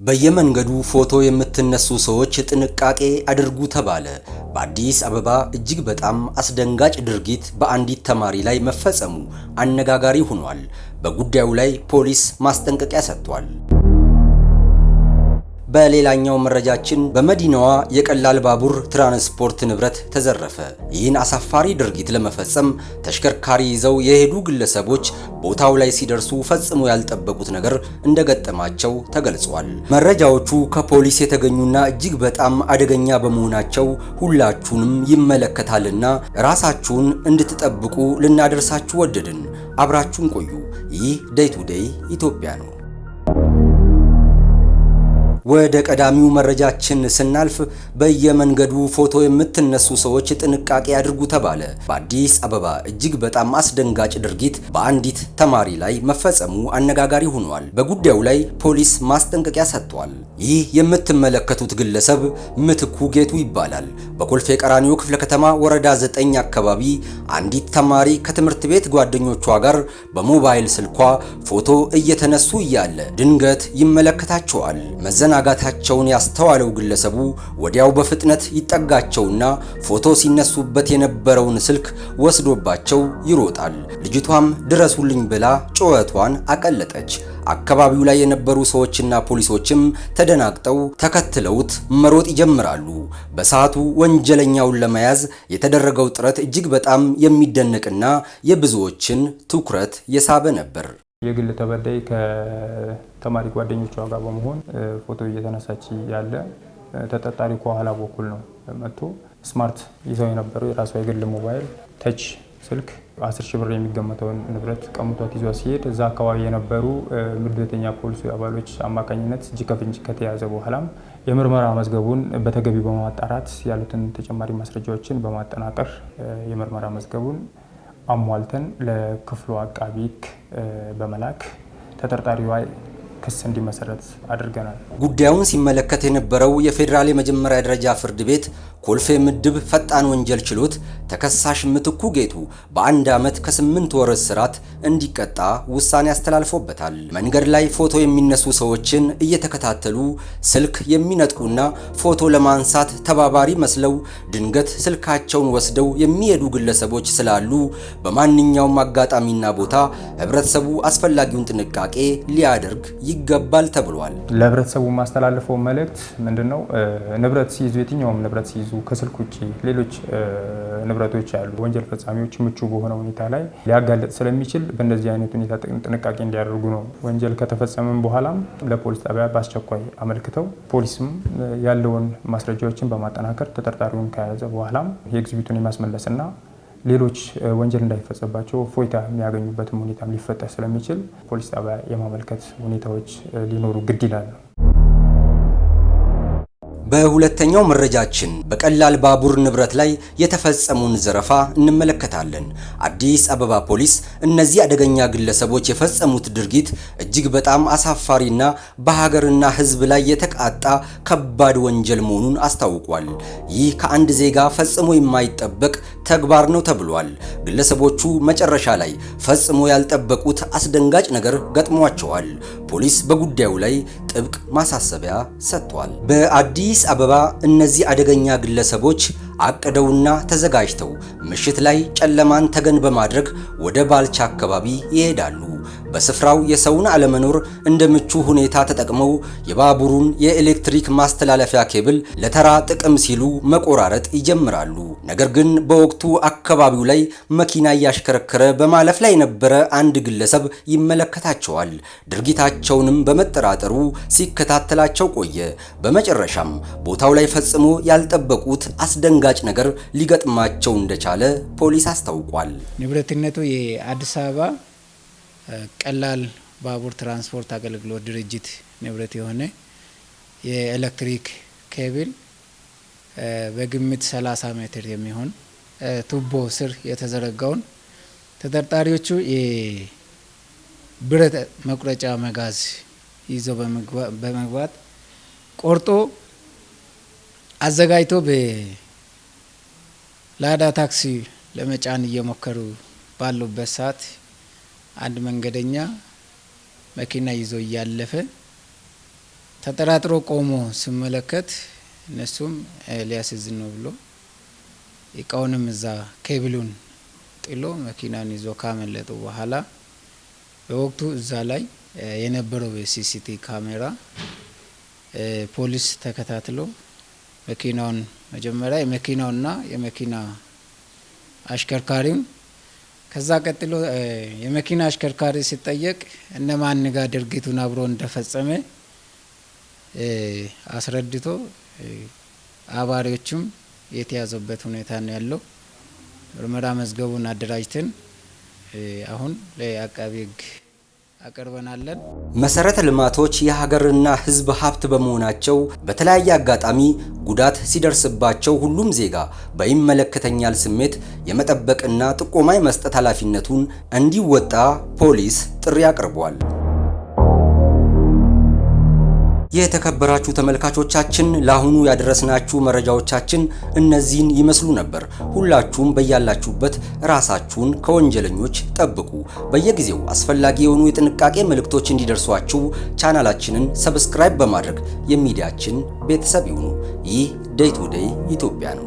በየመንገዱ ፎቶ የምትነሱ ሰዎች ጥንቃቄ አድርጉ ተባለ። በአዲስ አበባ እጅግ በጣም አስደንጋጭ ድርጊት በአንዲት ተማሪ ላይ መፈጸሙ አነጋጋሪ ሆኗል። በጉዳዩ ላይ ፖሊስ ማስጠንቀቂያ ሰጥቷል። በሌላኛው መረጃችን በመዲናዋ የቀላል ባቡር ትራንስፖርት ንብረት ተዘረፈ። ይህን አሳፋሪ ድርጊት ለመፈጸም ተሽከርካሪ ይዘው የሄዱ ግለሰቦች ቦታው ላይ ሲደርሱ ፈጽሞ ያልጠበቁት ነገር እንደገጠማቸው ተገልጿል። መረጃዎቹ ከፖሊስ የተገኙና እጅግ በጣም አደገኛ በመሆናቸው ሁላችሁንም ይመለከታልና ራሳችሁን እንድትጠብቁ ልናደርሳችሁ ወደድን። አብራችሁን ቆዩ። ይህ ዴይ ቱ ዴይ ኢትዮጵያ ነው። ወደ ቀዳሚው መረጃችን ስናልፍ በየመንገዱ ፎቶ የምትነሱ ሰዎች ጥንቃቄ አድርጉ ተባለ። በአዲስ አበባ እጅግ በጣም አስደንጋጭ ድርጊት በአንዲት ተማሪ ላይ መፈጸሙ አነጋጋሪ ሆኗል። በጉዳዩ ላይ ፖሊስ ማስጠንቀቂያ ሰጥቷል። ይህ የምትመለከቱት ግለሰብ ምትኩ ጌቱ ይባላል። በኮልፌ ቀራኒዮ ክፍለ ከተማ ወረዳ 9 አካባቢ አንዲት ተማሪ ከትምህርት ቤት ጓደኞቿ ጋር በሞባይል ስልኳ ፎቶ እየተነሱ እያለ ድንገት ይመለከታቸዋል። መዘናጋታቸውን ያስተዋለው ግለሰቡ ወዲያው በፍጥነት ይጠጋቸውና ፎቶ ሲነሱበት የነበረውን ስልክ ወስዶባቸው ይሮጣል። ልጅቷም ድረሱልኝ ብላ ጩኸቷን አቀለጠች። አካባቢው ላይ የነበሩ ሰዎችና ፖሊሶችም ተደናግጠው ተከትለውት መሮጥ ይጀምራሉ። በሰዓቱ ወንጀለኛውን ለመያዝ የተደረገው ጥረት እጅግ በጣም የሚደነቅና የብዙዎችን ትኩረት የሳበ ነበር። የግል ተበዳይ ከተማሪ ጓደኞቿ ጋር በመሆን ፎቶ እየተነሳች ያለ ተጠርጣሪ ከኋላ በኩል ነው መጥቶ ስማርት ይዘው የነበረው የራሷ የግል ሞባይል ተች ስልክ 10 ሺህ ብር የሚገመተውን ንብረት ቀምቷት ይዟ ሲሄድ እዛ አካባቢ የነበሩ ምድብተኛ ፖሊስ አባሎች አማካኝነት እጅ ከፍንጅ ከተያዘ በኋላም የምርመራ መዝገቡን በተገቢ በማጣራት ያሉትን ተጨማሪ ማስረጃዎችን በማጠናቀር የምርመራ መዝገቡን አሟልተን ለክፍሉ አቃቢ ሕግ በመላክ ተጠርጣሪዋ ክስ እንዲመሰረት አድርገናል። ጉዳዩን ሲመለከት የነበረው የፌዴራል የመጀመሪያ ደረጃ ፍርድ ቤት ኮልፌ ምድብ ፈጣን ወንጀል ችሎት ተከሳሽ ምትኩ ጌቱ በ1 ዓመት ከ8 ወር እስራት እንዲቀጣ ውሳኔ አስተላልፎበታል። መንገድ ላይ ፎቶ የሚነሱ ሰዎችን እየተከታተሉ ስልክ የሚነጥቁና ፎቶ ለማንሳት ተባባሪ መስለው ድንገት ስልካቸውን ወስደው የሚሄዱ ግለሰቦች ስላሉ በማንኛውም አጋጣሚና ቦታ ህብረተሰቡ አስፈላጊውን ጥንቃቄ ሊያደርግ ይገባል ተብሏል። ለህብረተሰቡ ማስተላለፈው መልእክት ምንድነው? ንብረት ሲይዙ የትኛውም ንብረት ሲይዙ ከስልክ ውጪ ሌሎች ንብረቶች አሉ ወንጀል ፈጻሚዎች ምቹ በሆነ ሁኔታ ላይ ሊያጋልጥ ስለሚችል በእንደዚህ አይነት ሁኔታ ጥንቃቄ እንዲያደርጉ ነው። ወንጀል ከተፈጸመም በኋላም ለፖሊስ ጣቢያ በአስቸኳይ አመልክተው ፖሊስም ያለውን ማስረጃዎችን በማጠናከር ተጠርጣሪውን ከያዘ በኋላም የኤግዚቢቱን የማስመለስና ሌሎች ወንጀል እንዳይፈጸምባቸው ፎይታ የሚያገኙበትም ሁኔታም ሊፈጠር ስለሚችል ፖሊስ ጣቢያ የማመልከት ሁኔታዎች ሊኖሩ ግድ ይላል። በሁለተኛው መረጃችን በቀላል ባቡር ንብረት ላይ የተፈጸሙን ዘረፋ እንመለከታለን። አዲስ አበባ ፖሊስ እነዚህ አደገኛ ግለሰቦች የፈጸሙት ድርጊት እጅግ በጣም አሳፋሪና በሀገርና ሕዝብ ላይ የተቃጣ ከባድ ወንጀል መሆኑን አስታውቋል። ይህ ከአንድ ዜጋ ፈጽሞ የማይጠበቅ ተግባር ነው ተብሏል። ግለሰቦቹ መጨረሻ ላይ ፈጽሞ ያልጠበቁት አስደንጋጭ ነገር ገጥሟቸዋል። ፖሊስ በጉዳዩ ላይ ጥብቅ ማሳሰቢያ ሰጥቷል። በአዲስ አበባ እነዚህ አደገኛ ግለሰቦች አቅደውና ተዘጋጅተው ምሽት ላይ ጨለማን ተገን በማድረግ ወደ ባልቻ አካባቢ ይሄዳሉ። በስፍራው የሰውን አለመኖር እንደ ምቹ ሁኔታ ተጠቅመው የባቡሩን የኤሌክትሪክ ማስተላለፊያ ኬብል ለተራ ጥቅም ሲሉ መቆራረጥ ይጀምራሉ። ነገር ግን በወቅቱ አካባቢው ላይ መኪና እያሽከረከረ በማለፍ ላይ የነበረ አንድ ግለሰብ ይመለከታቸዋል። ድርጊታቸውንም በመጠራጠሩ ሲከታተላቸው ቆየ። በመጨረሻም ቦታው ላይ ፈጽሞ ያልጠበቁት አስደንጋጭ ነገር ሊገጥማቸው እንደቻለ ፖሊስ አስታውቋል። ንብረትነቱ የአዲስ አበባ ቀላል ባቡር ትራንስፖርት አገልግሎት ድርጅት ንብረት የሆነ የኤሌክትሪክ ኬብል በግምት 30 ሜትር የሚሆን ቱቦ ስር የተዘረጋውን ተጠርጣሪዎቹ የብረት መቁረጫ መጋዝ ይዘው በመግባት ቆርጦ አዘጋጅቶ በላዳ ታክሲ ለመጫን እየሞከሩ ባሉበት ሰዓት አንድ መንገደኛ መኪና ይዞ እያለፈ ተጠራጥሮ ቆሞ ሲመለከት እነሱም ሊያስይዝን ነው ብሎ እቃውንም እዛ ኬብሉን ጥሎ መኪናን ይዞ ካመለጡ በኋላ በወቅቱ እዛ ላይ የነበረው የሲሲቲቪ ካሜራ ፖሊስ ተከታትሎ መኪናውን መጀመሪያ የመኪናውና የመኪና አሽከርካሪው ከዛ ቀጥሎ የመኪና አሽከርካሪ ሲጠየቅ እነማን ጋር ድርጊቱን አብሮ እንደፈጸመ አስረድቶ አባሪዎቹም የተያዘበት ሁኔታ ነው ያለው። ምርመራ መዝገቡን አደራጅተን አሁን ለአቃቤ ሕግ አቀርበናለን። መሰረተ ልማቶች የሀገርና ሕዝብ ሀብት በመሆናቸው በተለያየ አጋጣሚ ጉዳት ሲደርስባቸው ሁሉም ዜጋ በይመለከተኛል ስሜት የመጠበቅና ጥቆማ የመስጠት ኃላፊነቱን እንዲወጣ ፖሊስ ጥሪ አቅርቧል። የተከበራችሁ ተመልካቾቻችን ለአሁኑ ያደረስናችሁ መረጃዎቻችን እነዚህን ይመስሉ ነበር። ሁላችሁም በያላችሁበት ራሳችሁን ከወንጀለኞች ጠብቁ። በየጊዜው አስፈላጊ የሆኑ የጥንቃቄ መልእክቶች እንዲደርሷችሁ ቻናላችንን ሰብስክራይብ በማድረግ የሚዲያችን ቤተሰብ ይሁኑ። ይህ ዴይ ቱ ዴይ ኢትዮጵያ ነው።